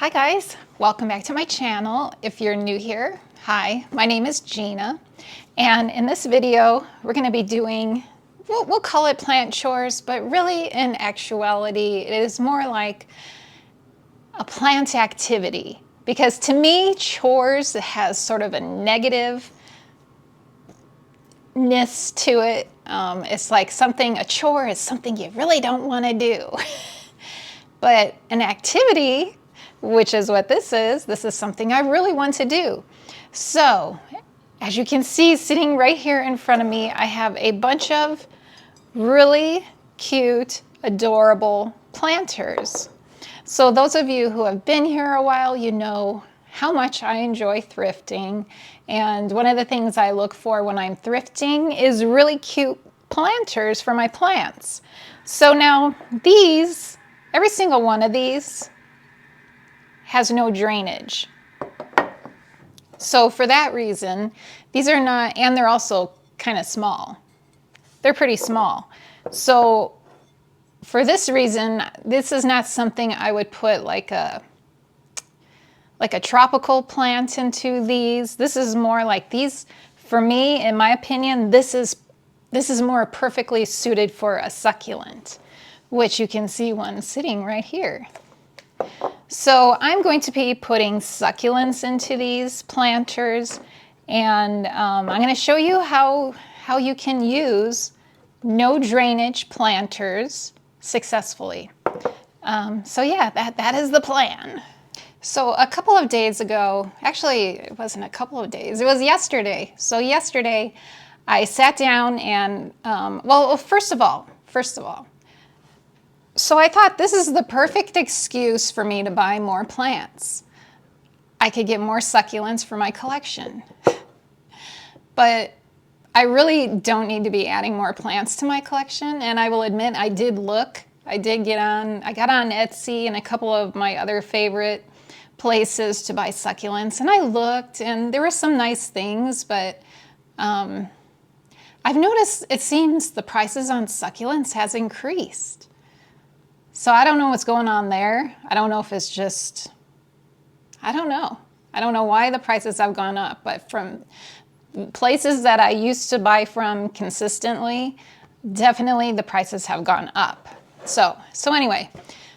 Hi guys, welcome back to my channel. If you're new here, hi, my name is Gina, and in this video we're going to be doing, we'll call it plant chores, but really in actuality it is more like a plant activity, because to me chores has sort of a negativeness to it. It's like a chore is something you really don't want to do. But an activity, which is what this is something I really want to do. So, as you can see, sitting right here in front of me, I have a bunch of really cute, adorable planters. So those of you who have been here a while, you know how much I enjoy thrifting. And one of the things I look for when I'm thrifting is really cute planters for my plants. So now these, every single one of these has no drainage. So for that reason, these are not, and they're also kind of small. They're pretty small. So for this reason, this is not something I would put like a tropical plant into these. This is more like these, for me, in my opinion, this is more perfectly suited for a succulent, which you can see one sitting right here. So I'm going to be putting succulents into these planters, and I'm going to show you how you can use no drainage planters successfully. So yeah, that is the plan. So a couple of days ago, actually it wasn't a couple of days, it was yesterday. So yesterday I sat down and, well, first of all, so I thought this is the perfect excuse for me to buy more plants. I could get more succulents for my collection. But I really don't need to be adding more plants to my collection, and I will admit I did look. I got on Etsy and a couple of my other favorite places to buy succulents, and I looked and there were some nice things, but I've noticed it seems the prices on succulents has increased. So I don't know what's going on there. I don't know if it's just, I don't know. I don't know why the prices have gone up, but from places that I used to buy from consistently, definitely the prices have gone up. So anyway,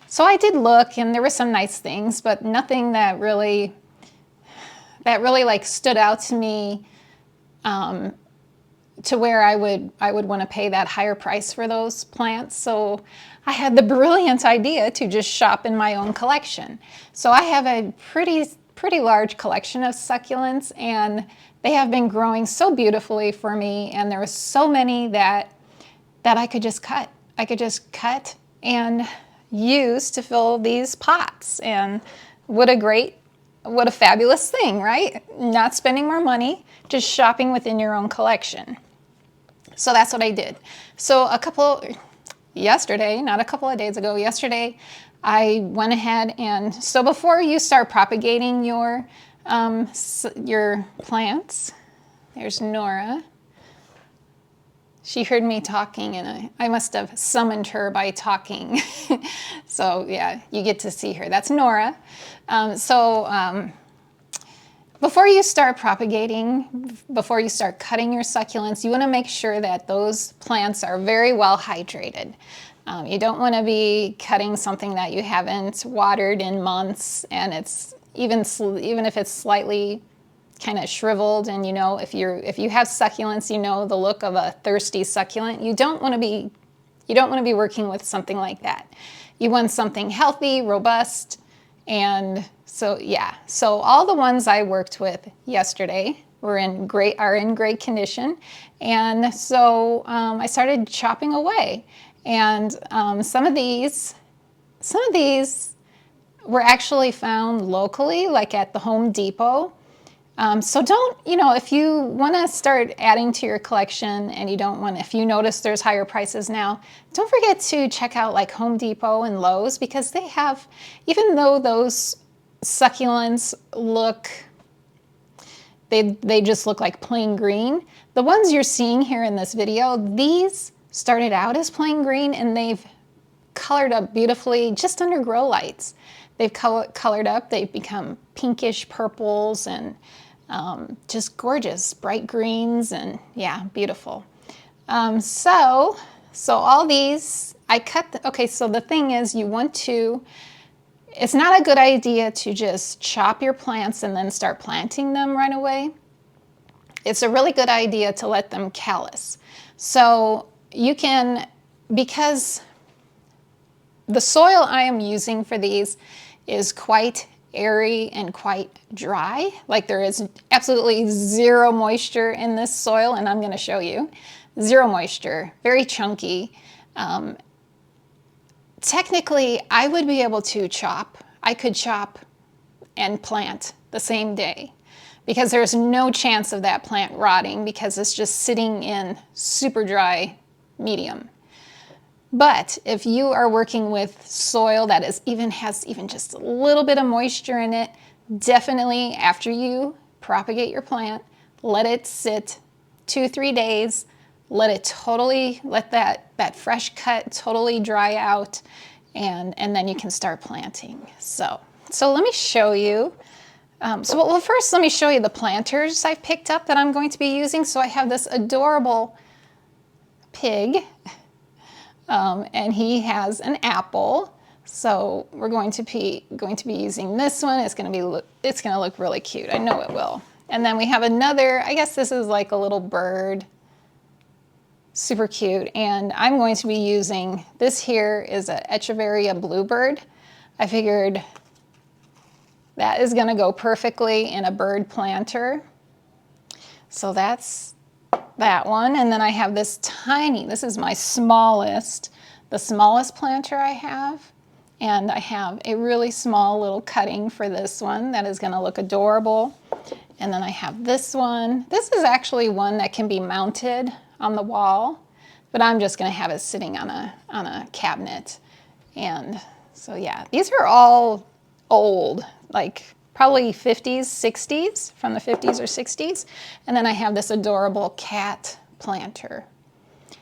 so I did look and there were some nice things, but nothing that really like stood out to me to where I would want to pay that higher price for those plants. So I had the brilliant idea to just shop in my own collection. So I have a pretty large collection of succulents, and they have been growing so beautifully for me, and there were so many that I could just cut. I could just cut and use to fill these pots. And what a fabulous thing, right? Not spending more money, just shopping within your own collection. So that's what I did. So yesterday, not a couple of days ago, yesterday, I went ahead and, so before you start propagating your plants, there's Nora. She heard me talking and I must have summoned her by talking. So yeah, you get to see her. That's Nora. Before you start propagating, before you start cutting your succulents, you want to make sure that those plants are very well hydrated. You don't want to be cutting something that you haven't watered in months, and it's even if it's slightly kind of shriveled, and you know, if you have succulents, you know the look of a thirsty succulent. You don't want to be working with something like that. You want something healthy, robust, and so yeah. So all the ones I worked with yesterday are in great condition, and so I started chopping away. And some of these were actually found locally, like at the Home Depot. So don't, if you want to start adding to your collection and if you notice there's higher prices now, don't forget to check out like Home Depot and Lowe's, because they have, even though those succulents they just look like plain green, the ones you're seeing here in this video, these started out as plain green and they've colored up beautifully just under grow lights. They've colored up, they've become pinkish purples and just gorgeous, bright greens, and yeah, beautiful. So all these, I cut, okay, so the thing is you want to, it's not a good idea to just chop your plants and then start planting them right away. It's a really good idea to let them callus. So you can, because the soil I am using for these is quite airy and quite dry. Like there is absolutely zero moisture in this soil, and I'm going to show you. Zero moisture, very chunky. Technically, I would be able to chop. I could chop and plant the same day because there's no chance of that plant rotting because it's just sitting in super dry medium. But if you are working with soil that has even just a little bit of moisture in it, definitely after you propagate your plant, let it sit 2-3 days. Let that fresh cut totally dry out, and then you can start planting. So let me show you. Well, first let me show you the planters I've picked up that I'm going to be using. So I have this adorable pig, and he has an apple. So we're going to be using this one. It's going to look really cute. I know it will. And then we have another. I guess this is like a little bird. Super cute, and I'm going to be using, this here is an Echeveria bluebird. I figured that is going to go perfectly in a bird planter. So that's that one, and then I have this tiny, this is my smallest, the smallest planter I have, and I have a really small little cutting for this one that is going to look adorable. And then I have this one. This is actually one that can be mounted on the wall, but I'm just going to have it sitting on a cabinet. And so yeah, these are all old, like probably 50s, 60s, from the 50s or 60s. And then I have this adorable cat planter.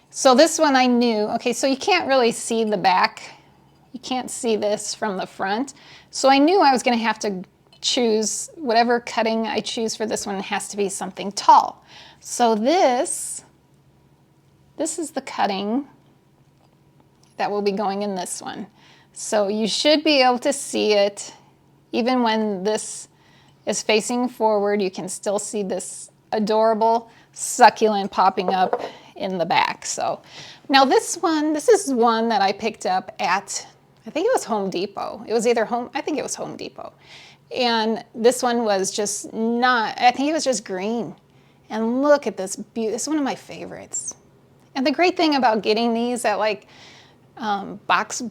So this one I knew, okay, so you can't really see the back. You can't see this from the front. So I knew I was going to have to choose, whatever cutting I choose for this one has to be something tall. So this is the cutting that will be going in this one. So you should be able to see it. Even when this is facing forward, you can still see this adorable succulent popping up in the back. So now this is one that I picked up at, I think it was Home Depot. It was either I think it was Home Depot. And this one was just not, I think it was just green. And look at this beauty, it's one of my favorites. And the great thing about getting these at like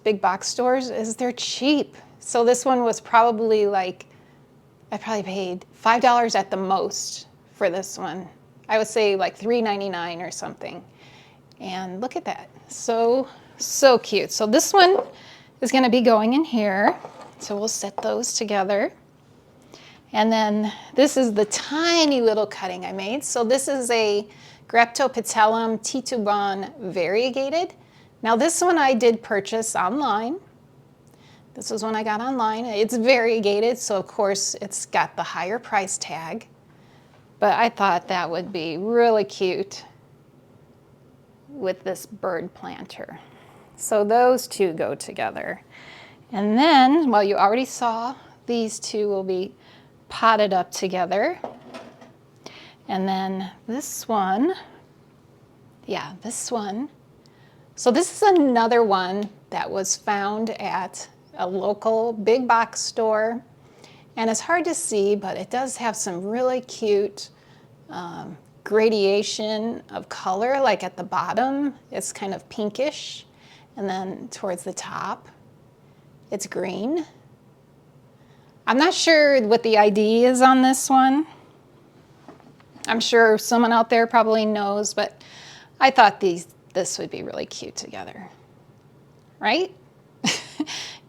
big box stores is they're cheap. So this one was probably like, I probably paid $5 at the most for this one. I would say like $3.99 or something. And look at that, so cute. So this one is going to be going in here. So we'll set those together. And then this is the tiny little cutting I made. So this is a Graptopetellum titubon variegated. Now this one I did purchase online. This was one I got online. It's variegated, so of course it's got the higher price tag. But I thought that would be really cute with this bird planter. So those two go together. And then, well, you already saw these two will be potted up together. And then this one, yeah, this one. So this is another one that was found at a local big box store. And it's hard to see, but it does have some really cute gradation of color. Like at the bottom, it's kind of pinkish. And then towards the top, it's green. I'm not sure what the ID is on this one. I'm sure someone out there probably knows, but I thought this would be really cute together, right?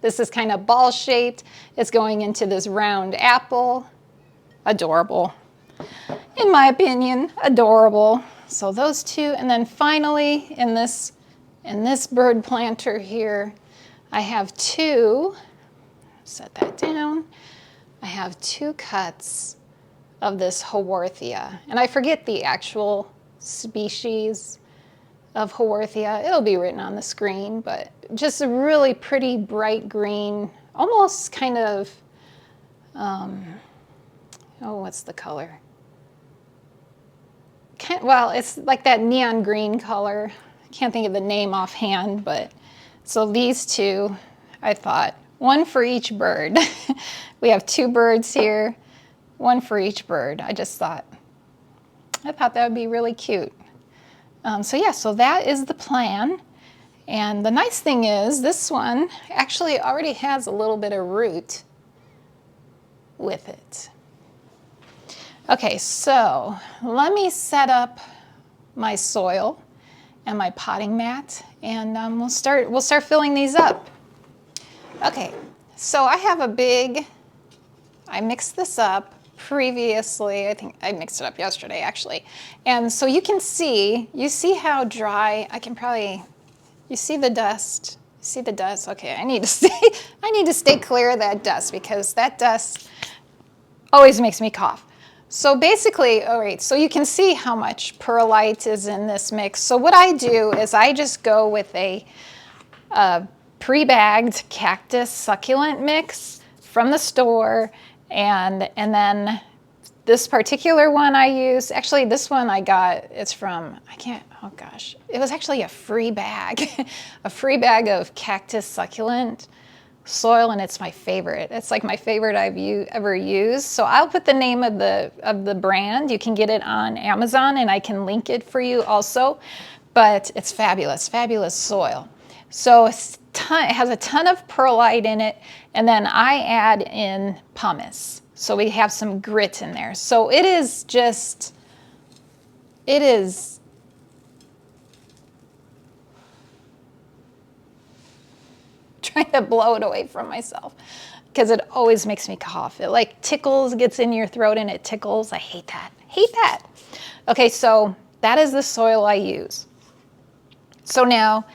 This is kind of ball shaped. It's going into this round apple. Adorable. In my opinion, adorable. So those two, and then finally in this bird planter here, I have two, set that down. I have 2 cuts of this Haworthia, and I forget the actual species of Haworthia. It'll be written on the screen, but just a really pretty bright green, almost kind of, oh, what's the color? Well, it's like that neon green color. I can't think of the name offhand, but so these 2, I thought, one for each bird. We have 2 birds here, one for each bird. I thought that would be really cute. So yeah, so that is the plan. And the nice thing is this one actually already has a little bit of root with it. Okay, so let me set up my soil and my potting mat, and we'll start filling these up. Okay, so I have I mixed this up previously. I think I mixed it up yesterday actually. And so you see how dry, you see the dust? You see the dust? Okay, I need to stay clear of that dust because that dust always makes me cough. So basically, all right, so you can see how much perlite is in this mix. So what I do is I just go with a pre-bagged cactus succulent mix from the store, and then this particular one I use, actually this one I got, it's from, oh gosh, it was actually a free bag, a free bag of cactus succulent soil, and it's my favorite. It's like my favorite I've ever used. So I'll put the name of the brand. You can get it on Amazon, and I can link it for you also, but it's fabulous, fabulous soil. So it has a ton of perlite in it, and then I add in pumice. So we have some grit in there. So it is trying to blow it away from myself because it always makes me cough. It like tickles, gets in your throat and it tickles. I hate that, hate that. Okay, so that is the soil I use. So now,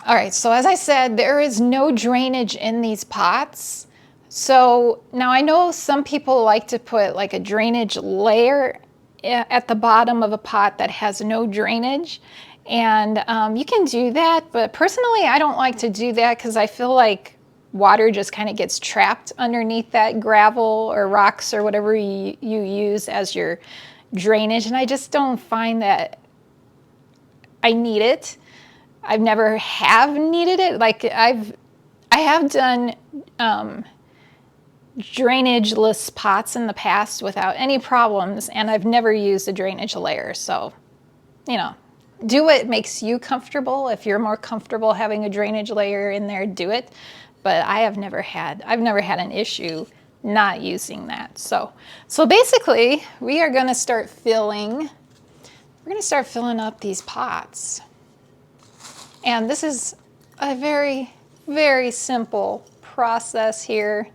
all right, so as I said, there is no drainage in these pots. So now I know some people like to put like a drainage layer at the bottom of a pot that has no drainage. And you can do that, but personally I don't like to do that because I feel like water just kind of gets trapped underneath that gravel or rocks or whatever you use as your drainage. And I just don't find that I need it. I've never have needed it. Like I have done drainageless pots in the past without any problems, and I've never used a drainage layer. So, you know, do what makes you comfortable. If you're more comfortable having a drainage layer in there, do it. But I've never had an issue not using that. So basically, we're going to start filling up these pots. And this is a very, very simple process here.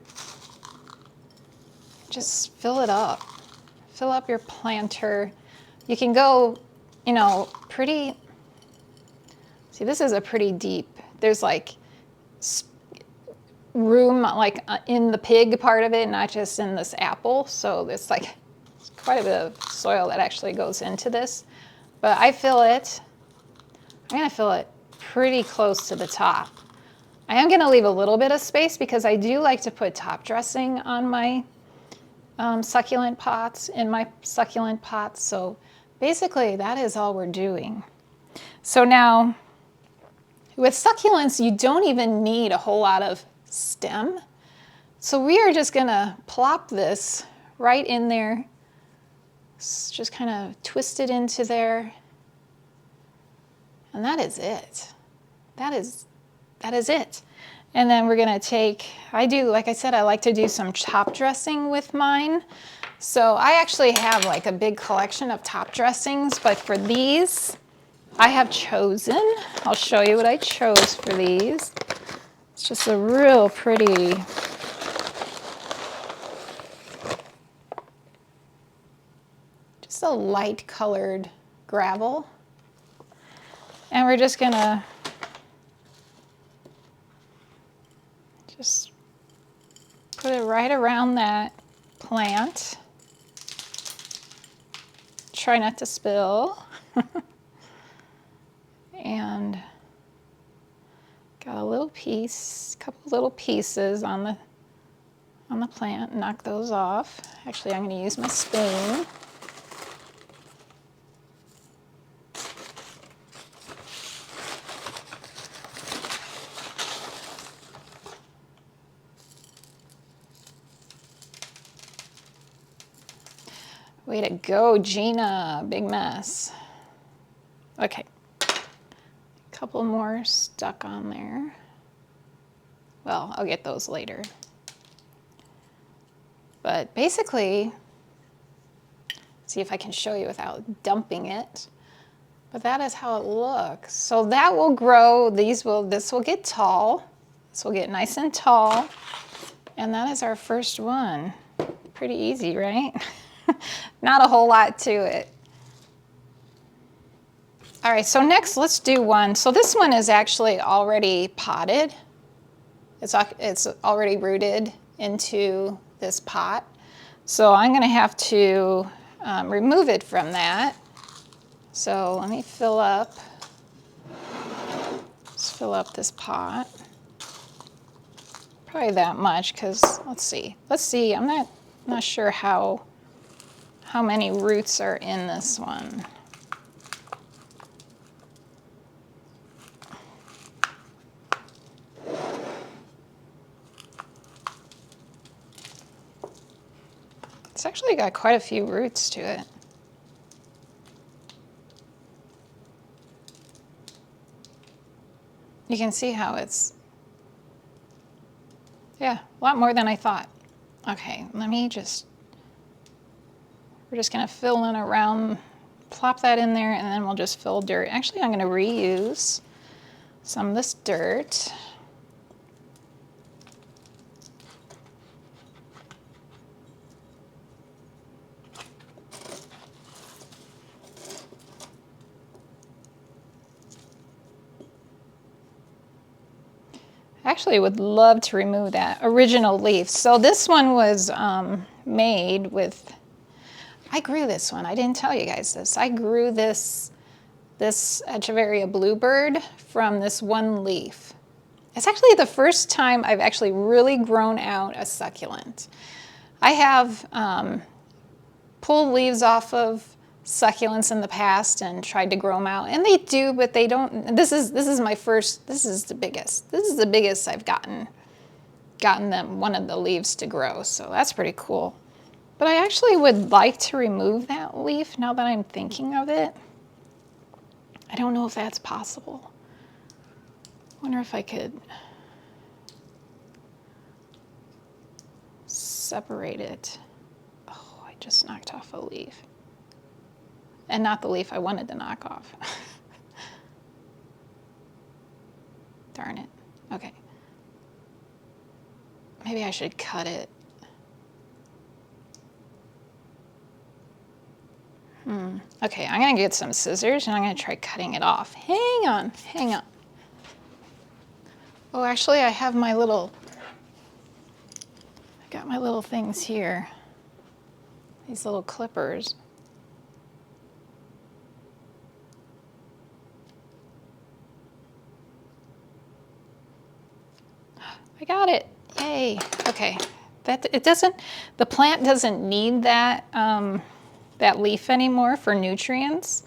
Just fill it up. Fill up your planter. You can go, you know, pretty, see, this is a pretty deep, there's like room like in the pig part of it, not just in this apple. So it's like quite a bit of soil that actually goes into this. But I'm gonna fill it pretty close to the top. I am gonna leave a little bit of space because I do like to put top dressing on my succulent pots, so basically that is all we're doing. So now with succulents, you don't even need a whole lot of stem. So we are just gonna plop this right in there. Just kind of twist it into there. And that is it. That is it. And then we're gonna take, like I said, I like to do some top dressing with mine. So I actually have like a big collection of top dressings, but for these, I have chosen, I'll show you what I chose for these. It's just a real pretty, just a light colored gravel. And we're just gonna Put it right around that plant. Try not to spill. And got a little piece, couple little pieces on the plant. Knock those off. Actually, I'm going to use my spoon. Way to go, Gina. Big mess. Okay. A couple more stuck on there. Well, I'll get those later. But basically, see if I can show you without dumping it. But that is how it looks. So that will grow. This will get tall. This will get nice and tall. And that is our first one. Pretty easy, right? Not a whole lot to it. All right, so next let's do one. So this one is actually already potted. It's already rooted into this pot. So I'm gonna have to remove it from that. So let me fill up this pot. Probably that much, because let's see. I'm not sure how many roots are in this one. It's actually got quite a few roots to it. You can see how it's, yeah, a lot more than I thought. Okay, we're just gonna fill in around, plop that in there, and then we'll just fill dirt. Actually, I'm gonna reuse some of this dirt. Actually would love to remove that original leaf. So this one was made with, I grew this one. I didn't tell you guys this. I grew this Echeveria bluebird from this one leaf. It's actually the first time I've actually really grown out a succulent. I have pulled leaves off of succulents in the past and tried to grow them out, and they do, but they don't. This is my first. This is the biggest. This is the biggest I've gotten one of the leaves to grow. So that's pretty cool. But I actually would like to remove that leaf now that I'm thinking of it. I don't know if that's possible. Wonder if I could separate it. Oh, I just knocked off a leaf. And not the leaf I wanted to knock off. Darn it. Okay. Maybe I should cut it. Okay, I'm gonna get some scissors and I'm gonna try cutting it off. Hang on. Oh, actually I have I got my little things here. These little clippers. I got it. Yay. Okay. The plant doesn't need that that leaf anymore for nutrients.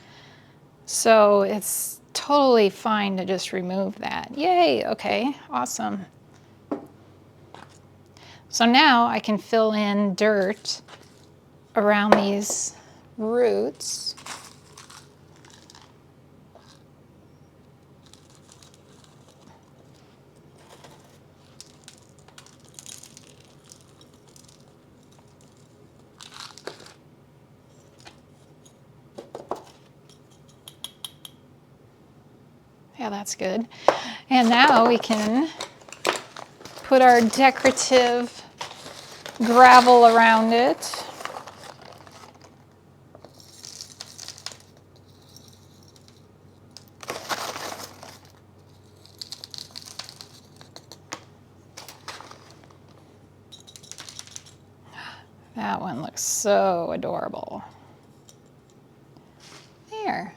So it's totally fine to just remove that. Yay. Okay. Awesome. So now I can fill in dirt around these roots. Yeah, that's good. And now we can put our decorative gravel around it. That one looks so adorable. There.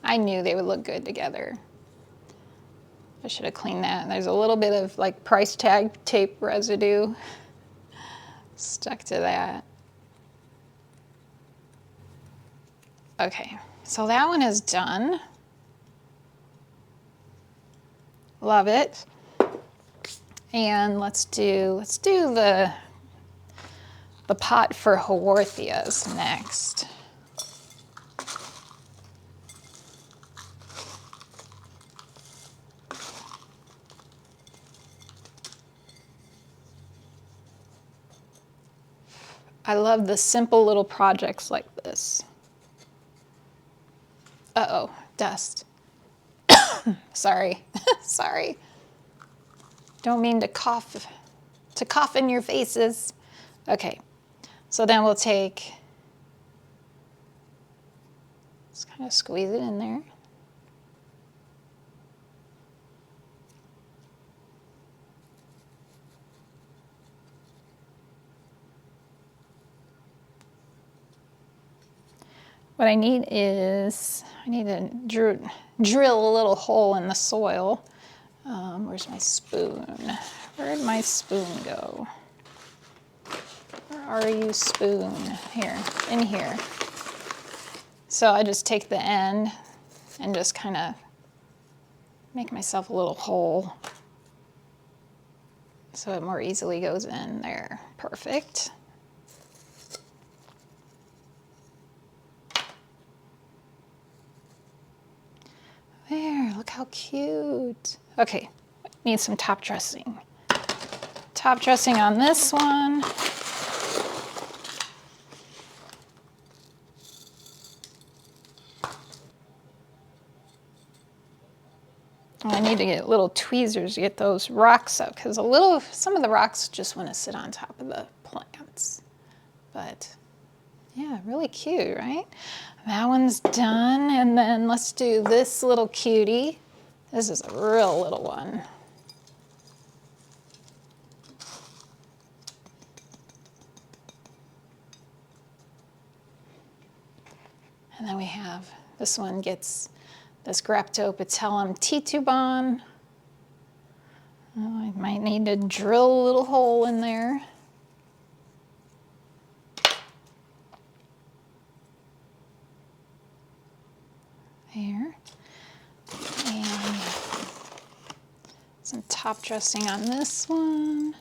I knew they would look good together. I should have cleaned that. There's a little bit of like price tag tape residue stuck to that. Okay, so that one is done. Love it. And let's do the pot for Haworthias next. I love the simple little projects like this. Uh-oh, dust. Sorry, sorry. Don't mean to cough in your faces. Okay, so then we'll take, just kind of squeeze it in there. What I need is, I need to drill a little hole in the soil. Where's my spoon? Where'd my spoon go? Where are you, spoon? Here, in here. So I just take the end and just kind of make myself a little hole so it more easily goes in there. Perfect. There, look how cute. Okay, need some top dressing. Top dressing on this one. I need to get little tweezers to get those rocks out because some of the rocks just want to sit on top of the plants. But yeah, really cute, right? That one's done, and then let's do this little cutie. This is a real little one. And then we have, this one gets this Graptopetellum titubon. Oh, I might need to drill a little hole in there. There. And some top dressing on this one.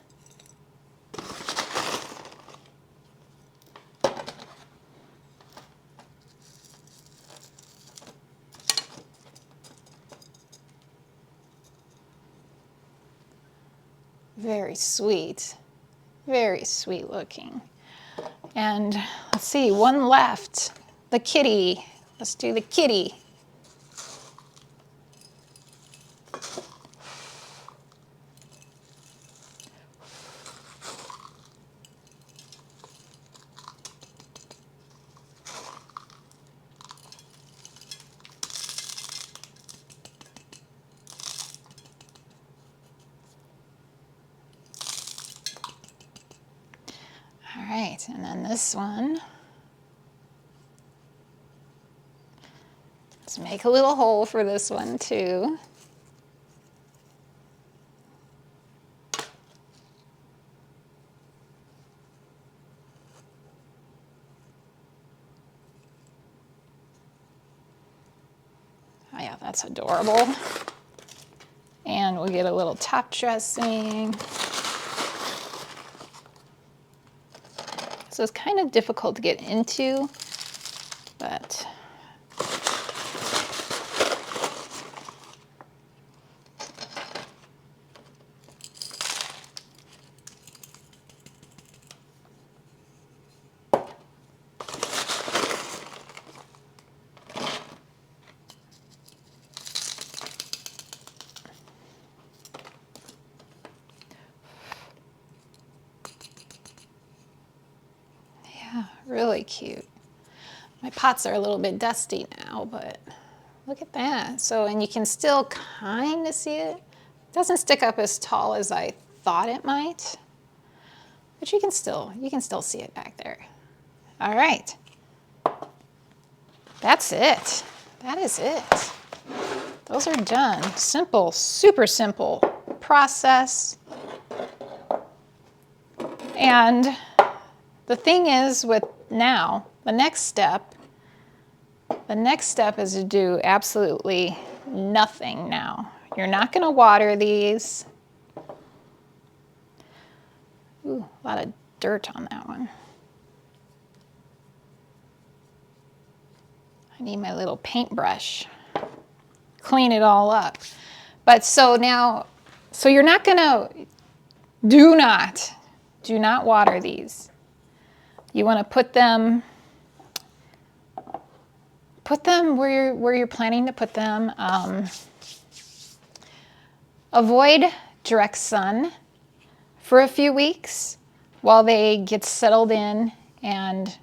Very sweet looking. And let's see, one left, the kitty. Let's do the kitty. All right, and then this one. Let's make a little hole for this one too. Oh yeah, that's adorable. And we'll get a little top dressing. So it's kind of difficult to get into, but really cute. My pots are a little bit dusty now, but look at that. So, and you can still kind of see it. It doesn't stick up as tall as I thought it might, but you can still see it back there. All right. That's it. That is it. Those are done. Simple, super simple process. And the thing is with now, the next step is to do absolutely nothing now. You're not going to water these. Ooh, a lot of dirt on that one. I need my little paintbrush. Clean it all up. But so now, so you're not going to, do not water these. You want to put them where you're planning to put them. Avoid direct sun for a few weeks while they get settled in, and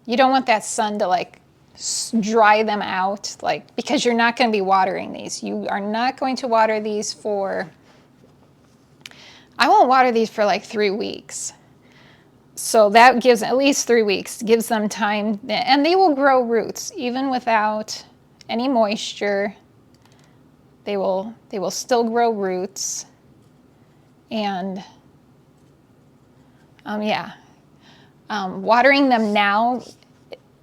you don't want that sun to like dry them out, like, because you're not going to be watering these. You are not going to water these for, I won't water these for like 3 weeks. So that gives at least 3 weeks, gives them time, and they will grow roots even without any moisture. They will still grow roots. And watering them now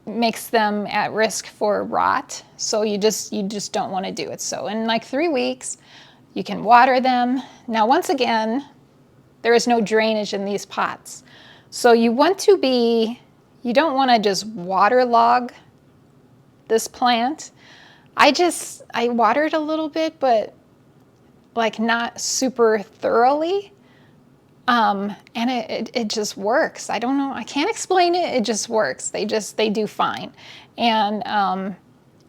makes them at risk for rot. So you just don't want to do it. So in like 3 weeks, you can water them. Now, once again, there is no drainage in these pots. So you don't want to just waterlog this plant. I watered a little bit, but like not super thoroughly. And it just works. I don't know. I can't explain it. It just works. They do fine. And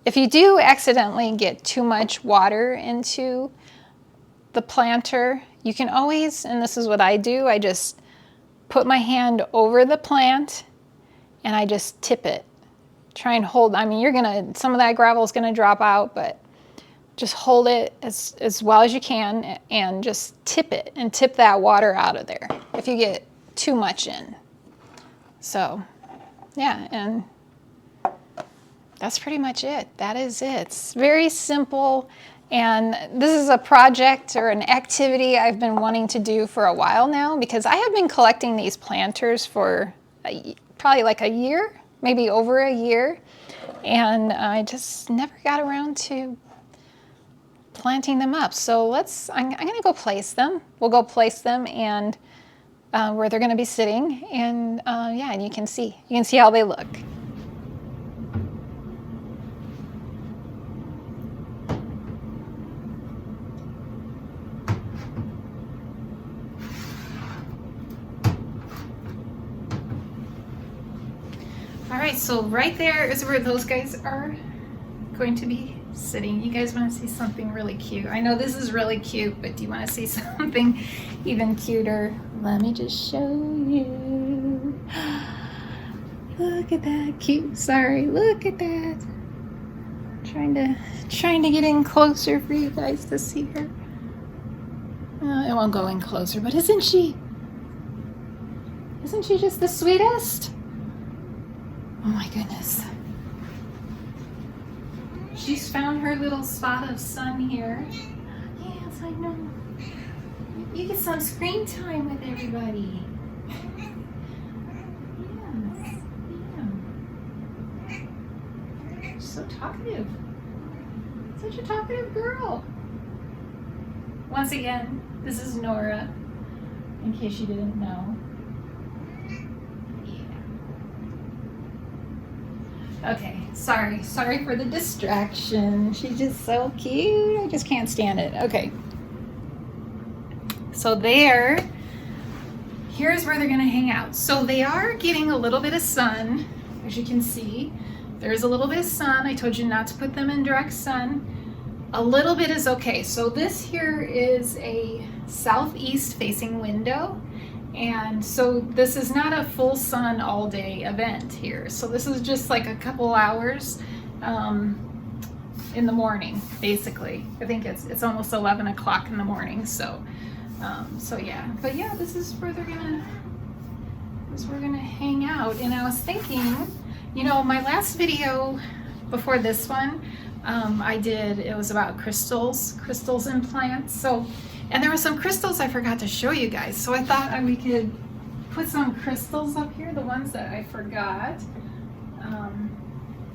if you do accidentally get too much water into the planter, you can always, and this is what I do, I just put my hand over the plant and I just tip it. Try and hold, I mean, some of that gravel is gonna drop out, but just hold it as well as you can and just tip it and tip that water out of there if you get too much in. So, yeah, and that's pretty much it. That is it. It's very simple, and this is a project or an activity I've been wanting to do for a while now, because I have been collecting these planters for probably like a year, maybe over a year, and I just never got around to planting them up. So I'm gonna go place them. We'll go place them and where they're gonna be sitting, and yeah, and you can see how they look. All right, so right there is where those guys are going to be sitting. You guys want to see something really cute? I know this is really cute, but do you want to see something even cuter? Let me just show you. Look at that cute. Sorry, look at that. Trying to get in closer for you guys to see her. It won't go in closer, but isn't she just the sweetest? Oh my goodness. She's found her little spot of sun here. Yes, I know. You get some screen time with everybody. Yes, yeah. So talkative. Such a talkative girl. Once again, this is Nora, in case you didn't know. Okay, sorry for the distraction. She's just so cute. I just can't stand it. Okay. So here's where they're gonna hang out. So they are getting a little bit of sun, as you can see. There's a little bit of sun. I told you not to put them in direct sun. A little bit is okay. So this here is a southeast facing window. And so this is not a full sun all day event here. So this is just like a couple hours in the morning, basically. I think it's almost 11 o'clock in the morning. So yeah, but yeah, this is where they're gonna because we're gonna hang out. And I was thinking, you know, my last video before this one, it was about crystals in plants. So, and there were some crystals I forgot to show you guys. So I thought we could put some crystals up here, the ones that I forgot.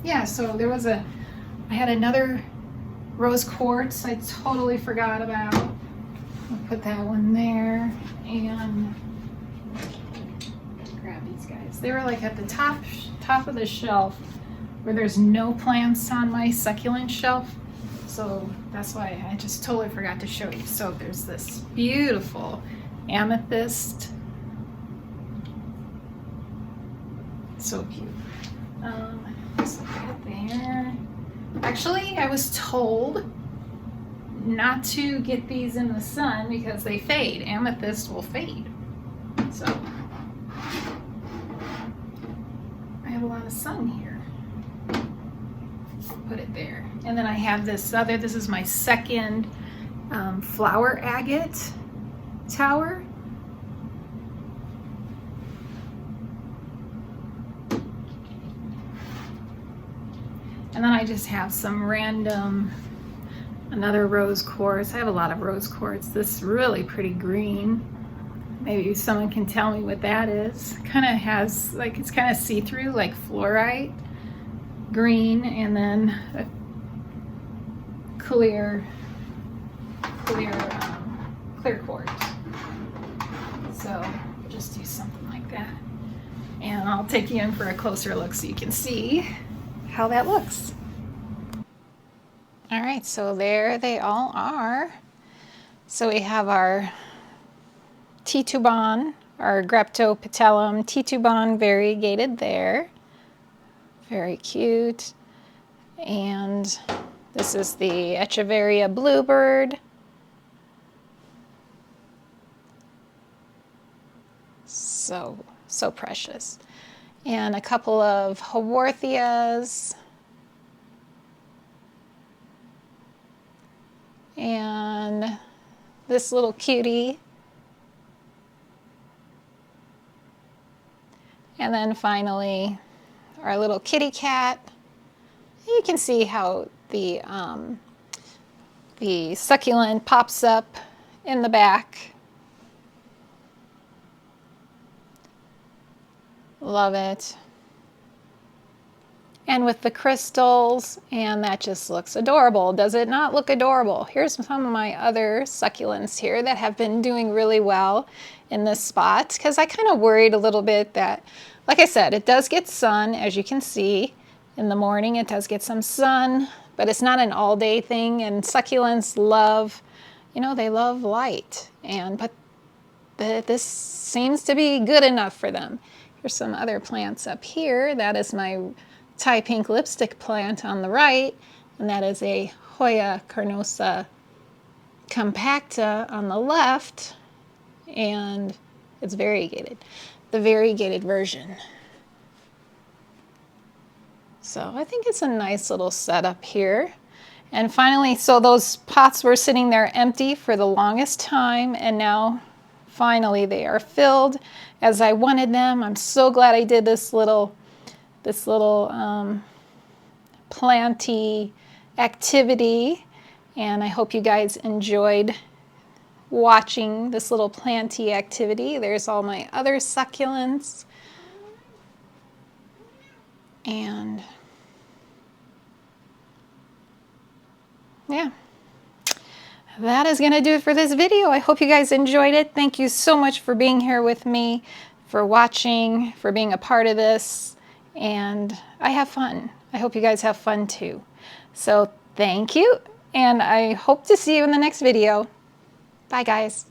Yeah, so I had another rose quartz I totally forgot about. I'll put that one there, and grab these guys. They were like at the top of the shelf where there's no plants on my succulent shelf. So that's why I just totally forgot to show you. So there's this beautiful amethyst. So cute. Just put it there. Actually, I was told not to get these in the sun because they fade. Amethyst will fade. So I have a lot of sun here. Put it there. And then I have this is my second flower agate tower. And then I just have some random, another rose quartz. I have a lot of rose quartz. This really pretty green. Maybe someone can tell me what that is. Kind of has, like, it's kind of see-through, like fluorite green, and then a clear quartz. So just do something like that. And I'll take you in for a closer look so you can see how that looks. All right, so there they all are. So we have our Titubon, our Greptopetellum Titubon variegated there. Very cute. And this is the Echeveria Bluebird. So precious. And a couple of Haworthias. And this little cutie. And then finally, our little kitty cat. You can see how the succulent pops up in the back. Love it. And with the crystals, and that just looks adorable. Does it not look adorable? Here's some of my other succulents here that have been doing really well in this spot, because I kind of worried a little bit that, like I said, it does get sun, as you can see. In the morning it does get some sun, but it's not an all-day thing, and succulents love, you know, they love light, but this seems to be good enough for them. Here's some other plants up here. That is my Thai pink lipstick plant on the right, and that is a Hoya carnosa compacta on the left, and it's variegated, the variegated version. So I think it's a nice little setup here. And finally, so those pots were sitting there empty for the longest time, and now finally they are filled as I wanted them. I'm so glad I did this little planty activity, and I hope you guys enjoyed watching this little planty activity. There's all my other succulents, and yeah, that is gonna do it for this video. I hope you guys enjoyed it. Thank you so much for being here with me, for watching, for being a part of this, and I have fun. I hope you guys have fun too. So thank you, and I hope to see you in the next video. Bye guys.